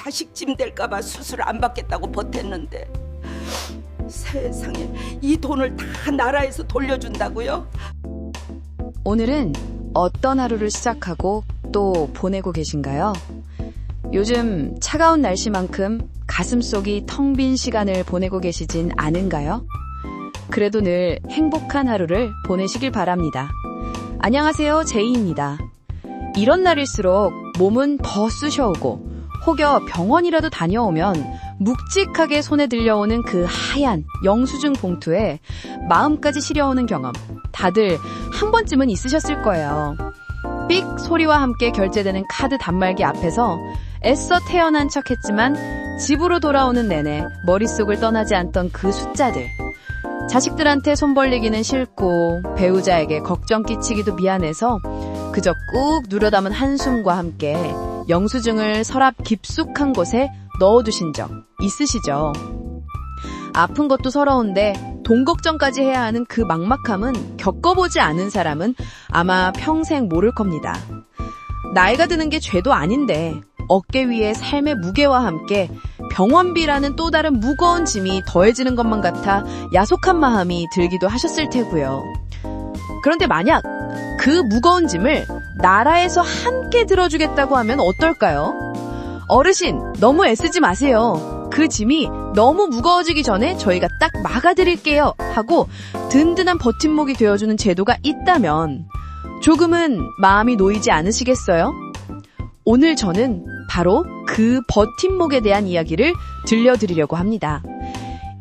자식 짐 될까봐 수술 안 받겠다고 버텼는데 세상에 이 돈을 다 나라에서 돌려준다고요? 오늘은 어떤 하루를 시작하고 또 보내고 계신가요? 요즘 차가운 날씨만큼 가슴속이 텅 빈 시간을 보내고 계시진 않은가요? 그래도 늘 행복한 하루를 보내시길 바랍니다. 안녕하세요, 제이입니다. 이런 날일수록 몸은 더 쑤셔오고 혹여 병원이라도 다녀오면 묵직하게 손에 들려오는 그 하얀 영수증 봉투에 마음까지 시려오는 경험 다들 한 번쯤은 있으셨을 거예요. 삑 소리와 함께 결제되는 카드 단말기 앞에서 애써 태어난 척했지만 집으로 돌아오는 내내 머릿속을 떠나지 않던 그 숫자들. 자식들한테 손 벌리기는 싫고 배우자에게 걱정 끼치기도 미안해서 그저 꾹 누려담은 한숨과 함께 영수증을 서랍 깊숙한 곳에 넣어두신 적 있으시죠? 아픈 것도 서러운데 돈 걱정까지 해야 하는 그 막막함은 겪어보지 않은 사람은 아마 평생 모를 겁니다. 나이가 드는 게 죄도 아닌데 어깨 위에 삶의 무게와 함께 병원비라는 또 다른 무거운 짐이 더해지는 것만 같아 야속한 마음이 들기도 하셨을 테고요. 그런데 만약 그 무거운 짐을 나라에서 함께 들어주겠다고 하면 어떨까요? 어르신, 너무 애쓰지 마세요. 그 짐이 너무 무거워지기 전에 저희가 딱 막아드릴게요 하고 든든한 버팀목이 되어주는 제도가 있다면 조금은 마음이 놓이지 않으시겠어요? 오늘 저는 바로 그 버팀목에 대한 이야기를 들려드리려고 합니다.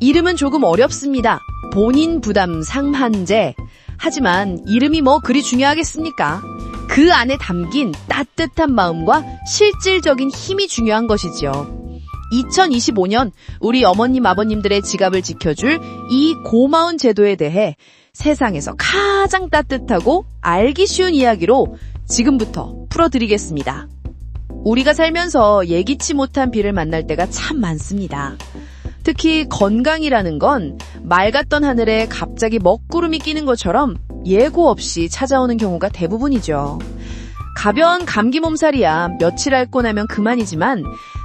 이름은 조금 어렵습니다. 본인 부담 상한제. 하지만 이름이 뭐 그리 중요하겠습니까? 그 안에 담긴 따뜻한 마음과 실질적인 힘이 중요한 것이지요. 2025년 우리 어머님 아버님들의 지갑을 지켜줄 이 고마운 제도에 대해 세상에서 가장 따뜻하고 알기 쉬운 이야기로 지금부터 풀어드리겠습니다. 우리가 살면서 예기치 못한 비를 만날 때가 참 많습니다. 특히 건강이라는 건 맑았던 하늘에 갑자기 먹구름이 끼는 것처럼 예고 없이 찾아오는 경우가 대부분이죠. 가벼운 감기 몸살이야 며칠 앓고 나면 그만이지만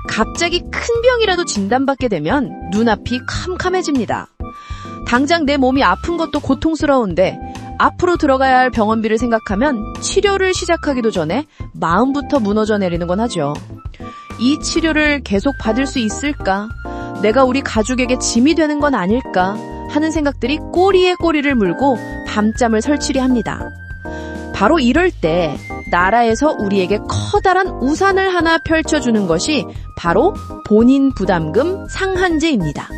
갑자기 큰 병이라도 진단받게 되면 눈앞이 캄캄해집니다. 당장 내 몸이 아픈 것도 고통스러운데 앞으로 들어가야 할 병원비를 생각하면 치료를 시작하기도 전에 마음부터 무너져 내리는 건 하죠. 이 치료를 계속 받을 수 있을까? 내가 우리 가족에게 짐이 되는 건 아닐까? 하는 생각들이 꼬리에 꼬리를 물고 밤잠을 설치리 합니다. 바로 이럴 때 나라에서 우리에게 커다란 우산을 하나 펼쳐주는 것이 바로 본인 부담금 상한제입니다.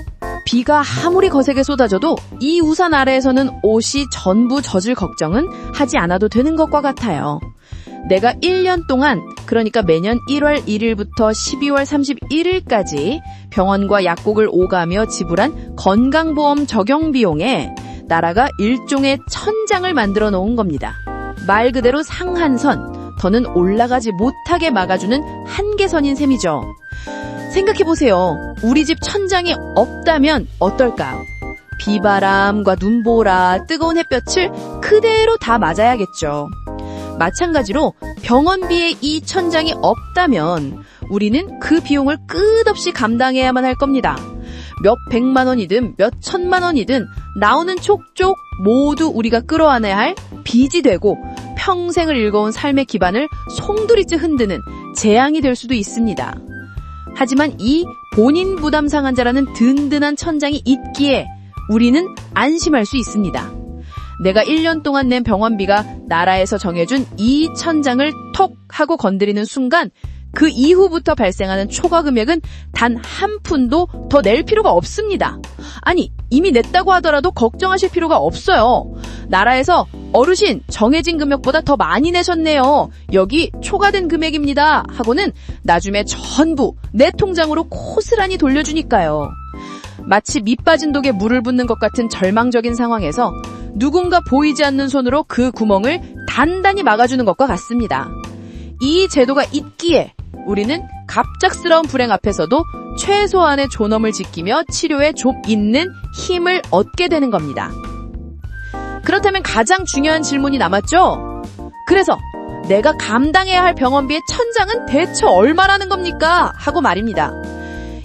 비가 아무리 거세게 쏟아져도 이 우산 아래에서는 옷이 전부 젖을 걱정은 하지 않아도 되는 것과 같아요. 내가 1년 동안, 그러니까 매년 1월 1일부터 12월 31일까지 병원과 약국을 오가며 지불한 건강보험 적용 비용에 나라가 일종의 천장을 만들어 놓은 겁니다. 말 그대로 상한선, 더는 올라가지 못하게 막아주는 한계선인 셈이죠. 생각해보세요. 우리 집 천장이 없다면 어떨까요? 비바람과 눈보라, 뜨거운 햇볕을 그대로 다 맞아야겠죠. 마찬가지로 병원비에 이 천장이 없다면 우리는 그 비용을 끝없이 감당해야만 할 겁니다. 몇 백만 원이든 몇 천만 원이든 나오는 촉촉 모두 우리가 끌어안아야 할 빚이 되고 평생을 일궈온 삶의 기반을 송두리째 흔드는 재앙이 될 수도 있습니다. 하지만 이 본인 부담 상한제라는 든든한 천장이 있기에 우리는 안심할 수 있습니다. 내가 1년 동안 낸 병원비가 나라에서 정해준 이 천장을 톡 하고 건드리는 순간 그 이후부터 발생하는 초과 금액은 단 한 푼도 더 낼 필요가 없습니다. 아니, 이미 냈다고 하더라도 걱정하실 필요가 없어요. 나라에서 어르신 정해진 금액보다 더 많이 내셨네요. 여기 초과된 금액입니다. 하고는 나중에 전부 내 통장으로 고스란히 돌려주니까요. 마치 밑 빠진 독에 물을 붓는 것 같은 절망적인 상황에서 누군가 보이지 않는 손으로 그 구멍을 단단히 막아주는 것과 같습니다. 이 제도가 있기에 우리는 갑작스러운 불행 앞에서도 최소한의 존엄을 지키며 치료에 좀 있는 힘을 얻게 되는 겁니다. 그렇다면 가장 중요한 질문이 남았죠? 그래서 내가 감당해야 할 병원비의 천장은 대체 얼마라는 겁니까? 하고 말입니다.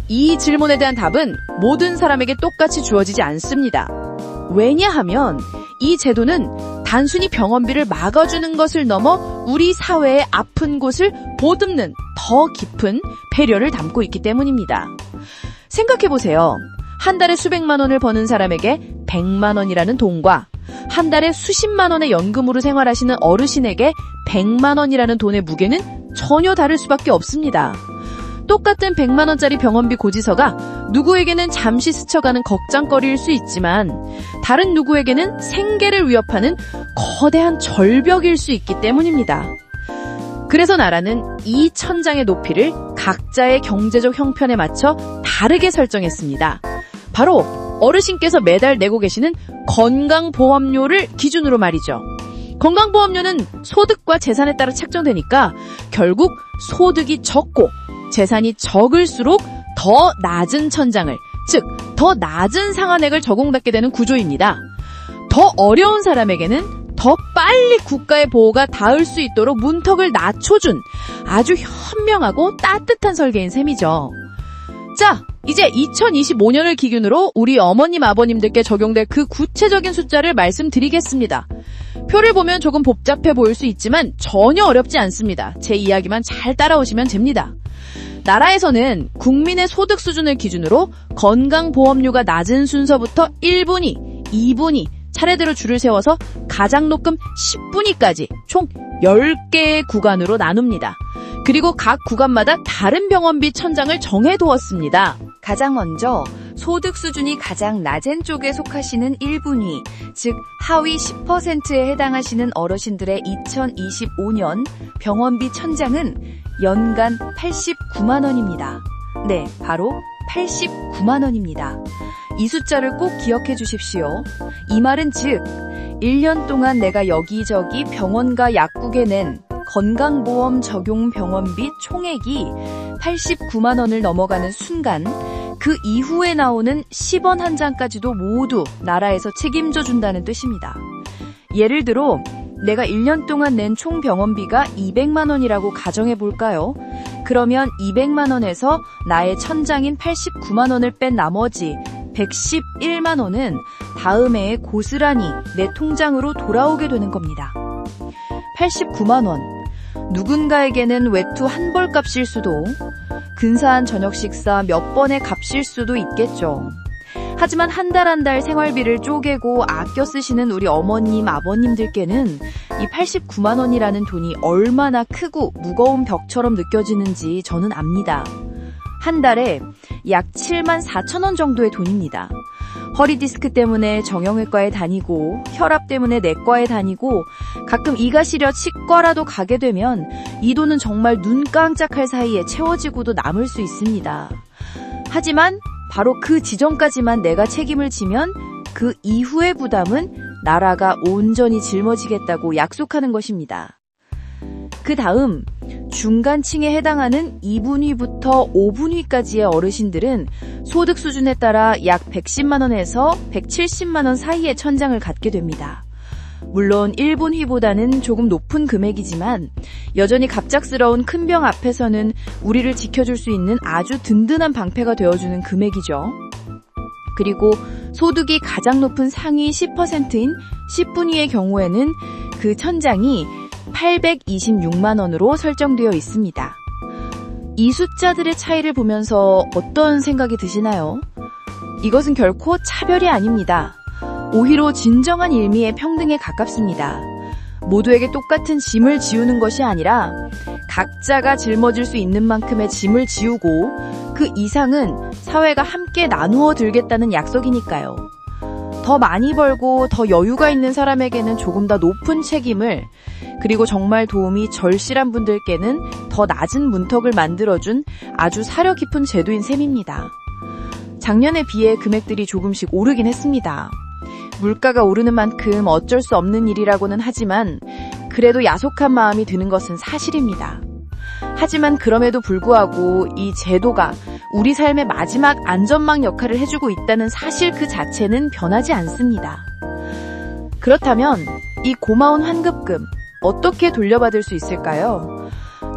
이 질문에 대한 답은 모든 사람에게 똑같이 주어지지 않습니다. 왜냐하면 이 제도는 단순히 병원비를 막아주는 것을 넘어 우리 사회의 아픈 곳을 보듬는 더 깊은 배려를 담고 있기 때문입니다. 생각해보세요. 한 달에 수백만 원을 버는 사람에게 100만 원이라는 돈과 한 달에 수십만 원의 연금으로 생활하시는 어르신에게 100만 원이라는 돈의 무게는 전혀 다를 수밖에 없습니다. 똑같은 100만 원짜리 병원비 고지서가 누구에게는 잠시 스쳐가는 걱정거리일 수 있지만 다른 누구에게는 생계를 위협하는 거대한 절벽일 수 있기 때문입니다. 그래서 나라는 이 천장의 높이를 각자의 경제적 형편에 맞춰 다르게 설정했습니다. 바로 어르신께서 매달 내고 계시는 건강보험료를 기준으로 말이죠. 건강보험료는 소득과 재산에 따라 책정되니까 결국 소득이 적고 재산이 적을수록 더 낮은 천장을, 즉 더 낮은 상한액을 적용받게 되는 구조입니다. 더 어려운 사람에게는 더 빨리 국가의 보호가 닿을 수 있도록 문턱을 낮춰준 아주 현명하고 따뜻한 설계인 셈이죠. 자, 이제 2025년을 기준으로 우리 어머님, 아버님들께 적용될 그 구체적인 숫자를 말씀드리겠습니다. 표를 보면 조금 복잡해 보일 수 있지만 전혀 어렵지 않습니다. 제 이야기만 잘 따라오시면 됩니다. 나라에서는 국민의 소득 수준을 기준으로 건강보험료가 낮은 순서부터 1분위, 2분위 차례대로 줄을 세워서 가장 높은 10분위까지 총 10개의 구간으로 나눕니다. 그리고 각 구간마다 다른 병원비 천장을 정해두었습니다. 가장 먼저 소득 수준이 가장 낮은 쪽에 속하시는 1분위, 즉 하위 10%에 해당하시는 어르신들의 2025년 병원비 천장은 연간 89만 원입니다. 네, 바로 89만 원입니다. 이 숫자를 꼭 기억해 주십시오. 이 말은 즉 1년 동안 내가 여기저기 병원과 약국에 낸 건강보험 적용 병원비 총액이 89만 원을 넘어가는 순간 그 이후에 나오는 10원 한 장까지도 모두 나라에서 책임져 준다는 뜻입니다. 예를 들어 내가 1년 동안 낸 총 병원비가 200만 원이라고 가정해 볼까요? 그러면 200만 원에서 나의 천장인 89만 원을 뺀 나머지 111만 원은 다음 해에 고스란히 내 통장으로 돌아오게 되는 겁니다. 89만 원. 누군가에게는 외투 한 벌 값일 수도, 근사한 저녁 식사 몇 번의 값일 수도 있겠죠. 하지만 한 달 한 달 생활비를 쪼개고 아껴 쓰시는 우리 어머님, 아버님들께는 이 89만 원이라는 돈이 얼마나 크고 무거운 벽처럼 느껴지는지 저는 압니다. 한 달에 약 7만 4천 원 정도의 돈입니다. 허리디스크 때문에 정형외과에 다니고 혈압 때문에 내과에 다니고 가끔 이가 시려 치과라도 가게 되면 이 돈은 정말 눈 깜짝할 사이에 채워지고도 남을 수 있습니다. 하지만 바로 그 지점까지만 내가 책임을 지면 그 이후의 부담은 나라가 온전히 짊어지겠다고 약속하는 것입니다. 그 다음 중간층에 해당하는 2분위부터 5분위까지의 어르신들은 소득 수준에 따라 약 110만 원에서 170만 원 사이의 천장을 갖게 됩니다. 물론 1분위보다는 조금 높은 금액이지만 여전히 갑작스러운 큰 병 앞에서는 우리를 지켜줄 수 있는 아주 든든한 방패가 되어주는 금액이죠. 그리고 소득이 가장 높은 상위 10%인 10분위의 경우에는 그 천장이 826만 원으로 설정되어 있습니다. 이 숫자들의 차이를 보면서 어떤 생각이 드시나요? 이것은 결코 차별이 아닙니다. 오히려 진정한 의미의 평등에 가깝습니다. 모두에게 똑같은 짐을 지우는 것이 아니라 각자가 짊어질 수 있는 만큼의 짐을 지우고 그 이상은 사회가 함께 나누어 들겠다는 약속이니까요. 더 많이 벌고 더 여유가 있는 사람에게는 조금 더 높은 책임을, 그리고 정말 도움이 절실한 분들께는 더 낮은 문턱을 만들어준 아주 사려 깊은 제도인 셈입니다. 작년에 비해 금액들이 조금씩 오르긴 했습니다. 물가가 오르는 만큼 어쩔 수 없는 일이라고는 하지만 그래도 야속한 마음이 드는 것은 사실입니다. 하지만 그럼에도 불구하고 이 제도가 우리 삶의 마지막 안전망 역할을 해주고 있다는 사실 그 자체는 변하지 않습니다. 그렇다면 이 고마운 환급금, 어떻게 돌려받을 수 있을까요?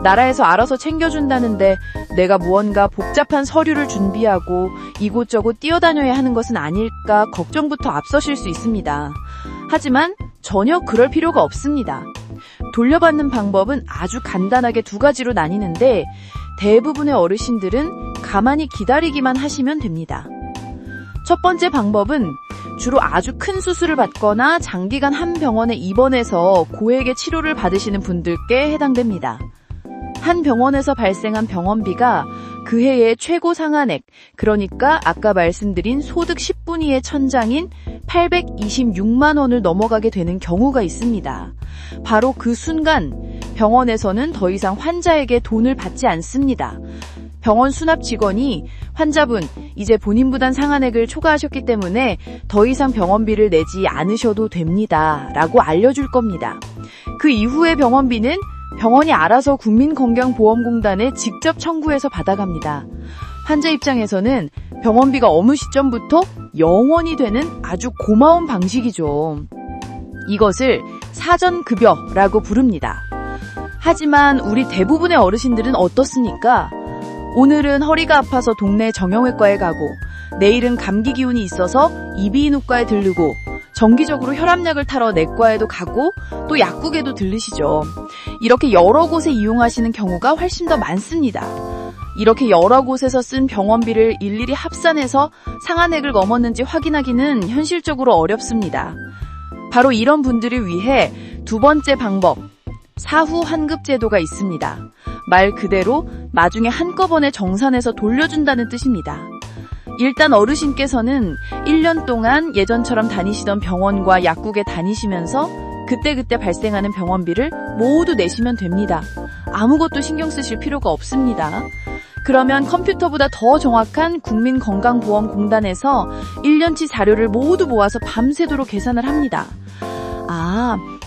나라에서 알아서 챙겨준다는데 내가 무언가 복잡한 서류를 준비하고 이곳저곳 뛰어다녀야 하는 것은 아닐까 걱정부터 앞서실 수 있습니다. 하지만 전혀 그럴 필요가 없습니다. 돌려받는 방법은 아주 간단하게 두 가지로 나뉘는데 대부분의 어르신들은 가만히 기다리기만 하시면 됩니다. 첫 번째 방법은 주로 아주 큰 수술을 받거나 장기간 한 병원에 입원해서 고액의 치료를 받으시는 분들께 해당됩니다. 한 병원에서 발생한 병원비가 그 해의 최고 상한액, 그러니까 아까 말씀드린 소득 10분위의 천장인 826만 원을 넘어가게 되는 경우가 있습니다. 바로 그 순간 병원에서는 더 이상 환자에게 돈을 받지 않습니다. 병원 수납 직원이 환자분, 이제 본인 부담 상한액을 초과하셨기 때문에 더 이상 병원비를 내지 않으셔도 됩니다. 라고 알려줄 겁니다. 그 이후의 병원비는 병원이 알아서 국민건강보험공단에 직접 청구해서 받아갑니다. 환자 입장에서는 병원비가 어느 시점부터 영원이 되는 아주 고마운 방식이죠. 이것을 사전급여라고 부릅니다. 하지만 우리 대부분의 어르신들은 어떻습니까? 오늘은 허리가 아파서 동네 정형외과에 가고, 내일은 감기 기운이 있어서 이비인후과에 들르고, 정기적으로 혈압약을 타러 내과에도 가고 또 약국에도 들르시죠. 이렇게 여러 곳에 이용하시는 경우가 훨씬 더 많습니다. 이렇게 여러 곳에서 쓴 병원비를 일일이 합산해서 상한액을 넘었는지 확인하기는 현실적으로 어렵습니다. 바로 이런 분들을 위해 두 번째 방법, 사후 환급 제도가 있습니다. 말 그대로 나중에 한꺼번에 정산해서 돌려준다는 뜻입니다. 일단 어르신께서는 1년 동안 예전처럼 다니시던 병원과 약국에 다니시면서 그때그때 발생하는 병원비를 모두 내시면 됩니다. 아무것도 신경 쓰실 필요가 없습니다. 그러면 컴퓨터보다 더 정확한 국민건강보험공단에서 1년치 자료를 모두 모아서 밤새도록 계산을 합니다.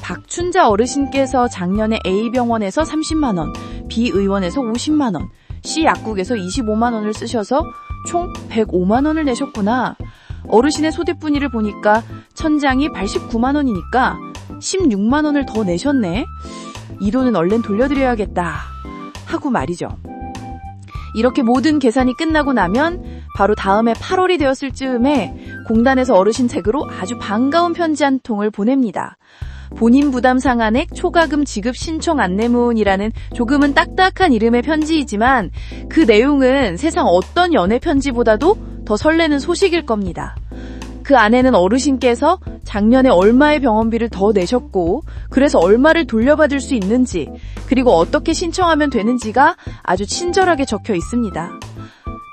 박춘자 어르신께서 작년에 A병원에서 30만 원, B의원에서 50만 원, C약국에서 25만 원을 쓰셔서 총 105만 원을 내셨구나. 어르신의 소득분위를 보니까 천장이 89만 원이니까 16만 원을 더 내셨네. 이 돈은 얼른 돌려드려야겠다 하고 말이죠. 이렇게 모든 계산이 끝나고 나면 바로 다음해 8월이 되었을 즈음에 공단에서 어르신 댁으로 아주 반가운 편지 한 통을 보냅니다. 본인 부담 상한액 초과금 지급 신청 안내문이라는 조금은 딱딱한 이름의 편지이지만 그 내용은 세상 어떤 연애 편지보다도 더 설레는 소식일 겁니다. 그 안에는 어르신께서 작년에 얼마의 병원비를 더 내셨고 그래서 얼마를 돌려받을 수 있는지, 그리고 어떻게 신청하면 되는지가 아주 친절하게 적혀 있습니다.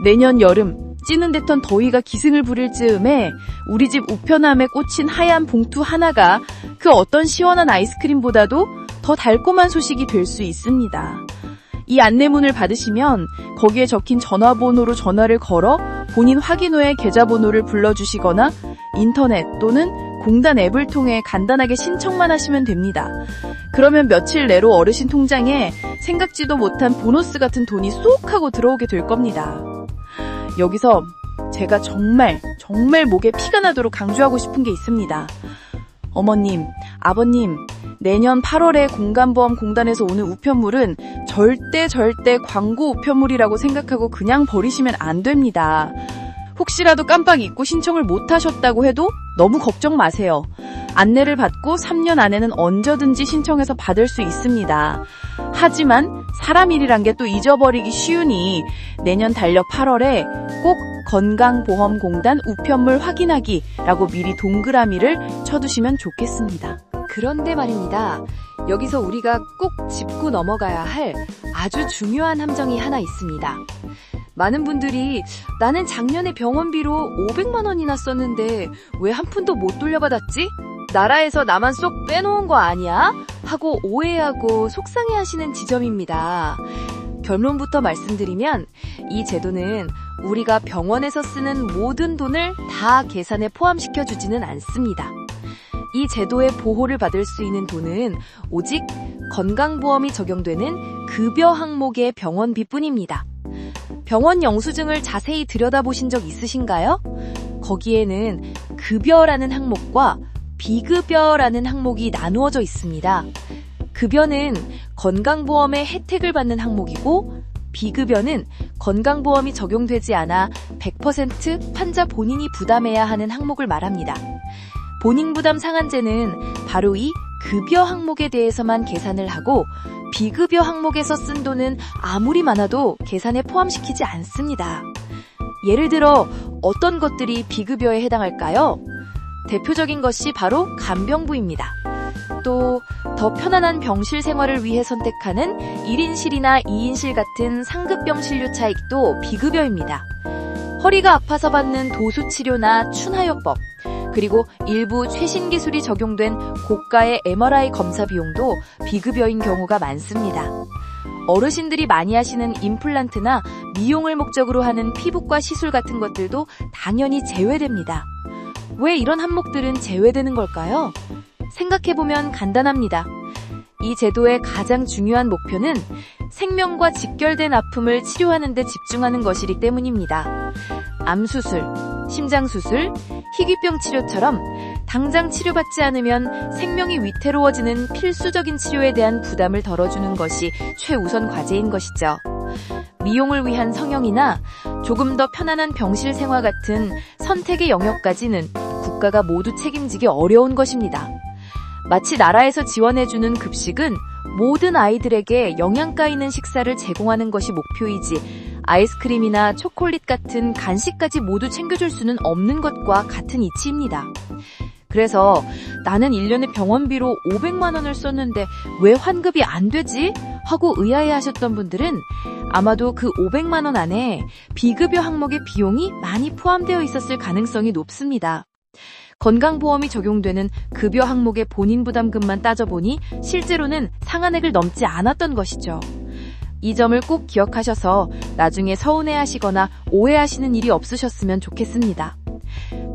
내년 여름 찌는 듯한 더위가 기승을 부릴 즈음에 우리 집 우편함에 꽂힌 하얀 봉투 하나가 그 어떤 시원한 아이스크림보다도 더 달콤한 소식이 될 수 있습니다. 이 안내문을 받으시면 거기에 적힌 전화번호로 전화를 걸어 본인 확인 후에 계좌번호를 불러주시거나 인터넷 또는 공단 앱을 통해 간단하게 신청만 하시면 됩니다. 그러면 며칠 내로 어르신 통장에 생각지도 못한 보너스 같은 돈이 쏙 하고 들어오게 될 겁니다. 여기서 제가 정말 목에 피가 나도록 강조하고 싶은 게 있습니다. 어머님, 아버님, 내년 8월에 공간보험공단에서 오는 우편물은 절대 광고 우편물이라고 생각하고 그냥 버리시면 안 됩니다. 혹시라도 깜빡 잊고 신청을 못 하셨다고 해도 너무 걱정 마세요. 안내를 받고 3년 안에는 언제든지 신청해서 받을 수 있습니다. 하지만 사람 일이란 게 또 잊어버리기 쉬우니 내년 달력 8월에 꼭 건강보험공단 우편물 확인하기라고 미리 동그라미를 쳐두시면 좋겠습니다. 그런데 말입니다. 여기서 우리가 꼭 짚고 넘어가야 할 아주 중요한 함정이 하나 있습니다. 많은 분들이 나는 작년에 병원비로 500만 원이나 썼는데 왜 한 푼도 못 돌려받았지? 나라에서 나만 쏙 빼놓은 거 아니야? 하고 오해하고 속상해하시는 지점입니다. 결론부터 말씀드리면 이 제도는 우리가 병원에서 쓰는 모든 돈을 다 계산에 포함시켜주지는 않습니다. 이 제도의 보호를 받을 수 있는 돈은 오직 건강보험이 적용되는 급여 항목의 병원비뿐입니다. 병원 영수증을 자세히 들여다보신 적 있으신가요? 거기에는 급여라는 항목과 비급여라는 항목이 나누어져 있습니다. 급여는 건강보험의 혜택을 받는 항목이고 비급여는 건강보험이 적용되지 않아 100% 환자 본인이 부담해야 하는 항목을 말합니다. 본인부담 상한제는 바로 이 급여 항목에 대해서만 계산을 하고 비급여 항목에서 쓴 돈은 아무리 많아도 계산에 포함시키지 않습니다. 예를 들어 어떤 것들이 비급여에 해당할까요? 대표적인 것이 바로 간병부입니다. 또 더 편안한 병실 생활을 위해 선택하는 1인실이나 2인실 같은 상급병 진료 차익도 비급여입니다. 허리가 아파서 받는 도수치료나 춘하요법, 그리고 일부 최신 기술이 적용된 고가의 MRI 검사 비용도 비급여인 경우가 많습니다. 어르신들이 많이 하시는 임플란트나 미용을 목적으로 하는 피부과 시술 같은 것들도 당연히 제외됩니다. 왜 이런 항목들은 제외되는 걸까요? 생각해보면 간단합니다. 이 제도의 가장 중요한 목표는 생명과 직결된 아픔을 치료하는 데 집중하는 것이기 때문입니다. 암수술, 심장수술, 희귀병 치료처럼 당장 치료받지 않으면 생명이 위태로워지는 필수적인 치료에 대한 부담을 덜어주는 것이 최우선 과제인 것이죠. 미용을 위한 성형이나 조금 더 편안한 병실 생활 같은 선택의 영역까지는 국가가 모두 책임지기 어려운 것입니다. 마치 나라에서 지원해주는 급식은 모든 아이들에게 영양가 있는 식사를 제공하는 것이 목표이지 아이스크림이나 초콜릿 같은 간식까지 모두 챙겨줄 수는 없는 것과 같은 이치입니다. 그래서 나는 1년에 병원비로 500만 원을 썼는데 왜 환급이 안 되지? 하고 의아해하셨던 분들은 아마도 그 500만 원 안에 비급여 항목의 비용이 많이 포함되어 있었을 가능성이 높습니다. 건강보험이 적용되는 급여 항목의 본인 부담금만 따져보니 실제로는 상한액을 넘지 않았던 것이죠. 이 점을 꼭 기억하셔서 나중에 서운해하시거나 오해하시는 일이 없으셨으면 좋겠습니다.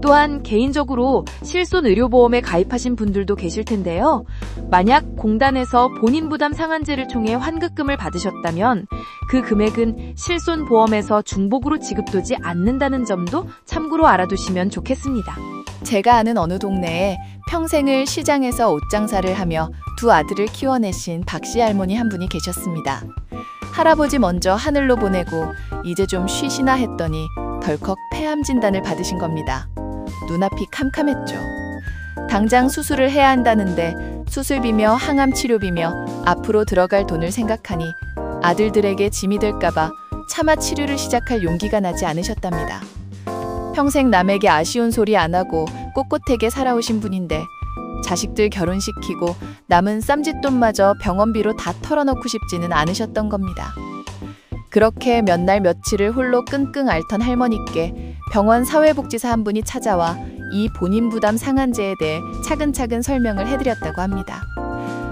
또한 개인적으로 실손의료보험에 가입하신 분들도 계실 텐데요. 만약 공단에서 본인 부담 상한제를 통해 환급금을 받으셨다면 그 금액은 실손보험에서 중복으로 지급되지 않는다는 점도 참고로 알아두시면 좋겠습니다. 제가 아는 어느 동네에 평생을 시장에서 옷장사를 하며 두 아들을 키워내신 박씨 할머니 한 분이 계셨습니다. 할아버지 먼저 하늘로 보내고 이제 좀 쉬시나 했더니 덜컥 폐암 진단을 받으신 겁니다. 눈앞이 캄캄했죠. 당장 수술을 해야 한다는데 수술비며 항암 치료비며 앞으로 들어갈 돈을 생각하니 아들들에게 짐이 될까봐 차마 치료를 시작할 용기가 나지 않으셨답니다. 평생 남에게 아쉬운 소리 안 하고 꼿꼿하게 살아오신 분인데 자식들 결혼시키고 남은 쌈짓돈마저 병원비로 다 털어놓고 싶지는 않으셨던 겁니다. 그렇게 몇 날 며칠을 홀로 끙끙 앓던 할머니께 병원 사회복지사 한 분이 찾아와 이 본인 부담 상한제에 대해 차근차근 설명을 해드렸다고 합니다.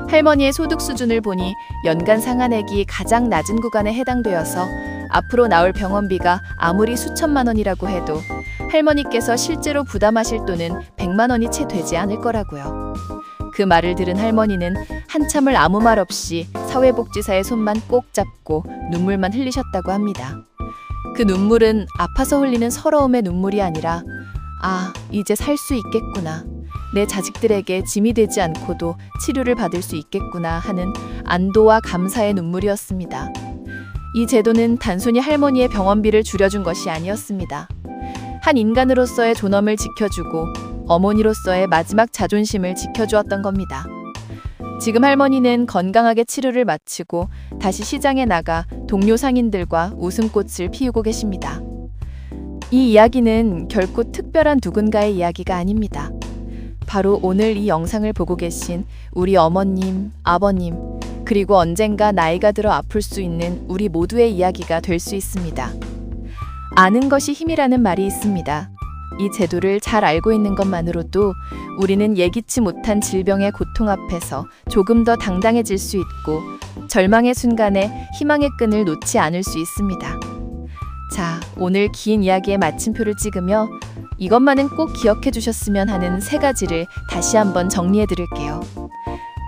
할머니의 소득 수준을 보니 연간 상한액이 가장 낮은 구간에 해당되어서 앞으로 나올 병원비가 아무리 수천만 원이라고 해도 할머니께서 실제로 부담하실 돈은 100만 원이 채 되지 않을 거라고요. 그 말을 들은 할머니는 한참을 아무 말 없이 사회복지사의 손만 꼭 잡고 눈물만 흘리셨다고 합니다. 그 눈물은 아파서 흘리는 서러움의 눈물이 아니라 아, 이제 살 수 있겠구나. 내 자식들에게 짐이 되지 않고도 치료를 받을 수 있겠구나 하는 안도와 감사의 눈물이었습니다. 이 제도는 단순히 할머니의 병원비를 줄여준 것이 아니었습니다. 한 인간으로서의 존엄을 지켜주고 어머니로서의 마지막 자존심을 지켜주었던 겁니다. 지금 할머니는 건강하게 치료를 마치고 다시 시장에 나가 동료 상인들과 웃음꽃을 피우고 계십니다. 이 이야기는 결코 특별한 누군가의 이야기가 아닙니다. 바로 오늘 이 영상을 보고 계신 우리 어머님, 아버님, 그리고 언젠가 나이가 들어 아플 수 있는 우리 모두의 이야기가 될 수 있습니다. 아는 것이 힘이라는 말이 있습니다. 이 제도를 잘 알고 있는 것만으로도 우리는 예기치 못한 질병의 고통 앞에서 조금 더 당당해질 수 있고 절망의 순간에 희망의 끈을 놓지 않을 수 있습니다. 자, 오늘 긴 이야기의 마침표를 찍으며 이것만은 꼭 기억해 주셨으면 하는 3가지를 다시 한번 정리해 드릴게요.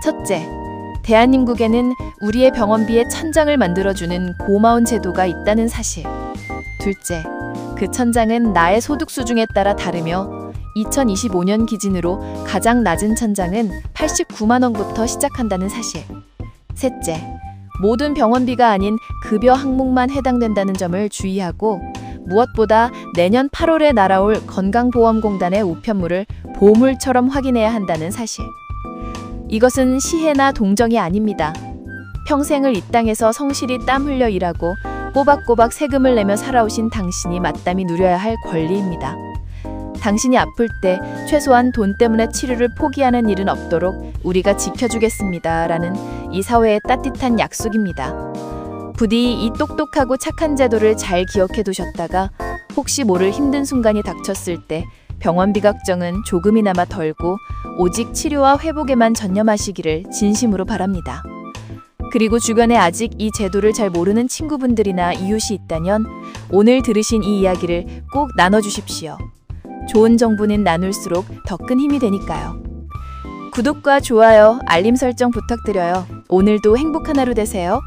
첫째, 대한민국에는 우리의 병원비의 천장을 만들어주는 고마운 제도가 있다는 사실. 둘째, 그 천장은 나의 소득 수준에 따라 다르며 2025년 기준으로 가장 낮은 천장은 89만 원부터 시작한다는 사실. 셋째, 모든 병원비가 아닌 급여 항목만 해당된다는 점을 주의하고 무엇보다 내년 8월에 날아올 건강보험공단의 우편물을 보물처럼 확인해야 한다는 사실. 이것은 시혜나 동정이 아닙니다. 평생을 이 땅에서 성실히 땀 흘려 일하고 꼬박꼬박 세금을 내며 살아오신 당신이 마땅히 누려야 할 권리입니다. 당신이 아플 때 최소한 돈 때문에 치료를 포기하는 일은 없도록 우리가 지켜주겠습니다. 라는 이 사회의 따뜻한 약속입니다. 부디 이 똑똑하고 착한 제도를 잘 기억해 두셨다가 혹시 모를 힘든 순간이 닥쳤을 때 병원비 걱정은 조금이나마 덜고 오직 치료와 회복에만 전념하시기를 진심으로 바랍니다. 그리고 주변에 아직 이 제도를 잘 모르는 친구분들이나 이웃이 있다면 오늘 들으신 이 이야기를 꼭 나눠주십시오. 좋은 정보는 나눌수록 더 큰 힘이 되니까요. 구독과 좋아요, 알림 설정 부탁드려요. 오늘도 행복한 하루 되세요.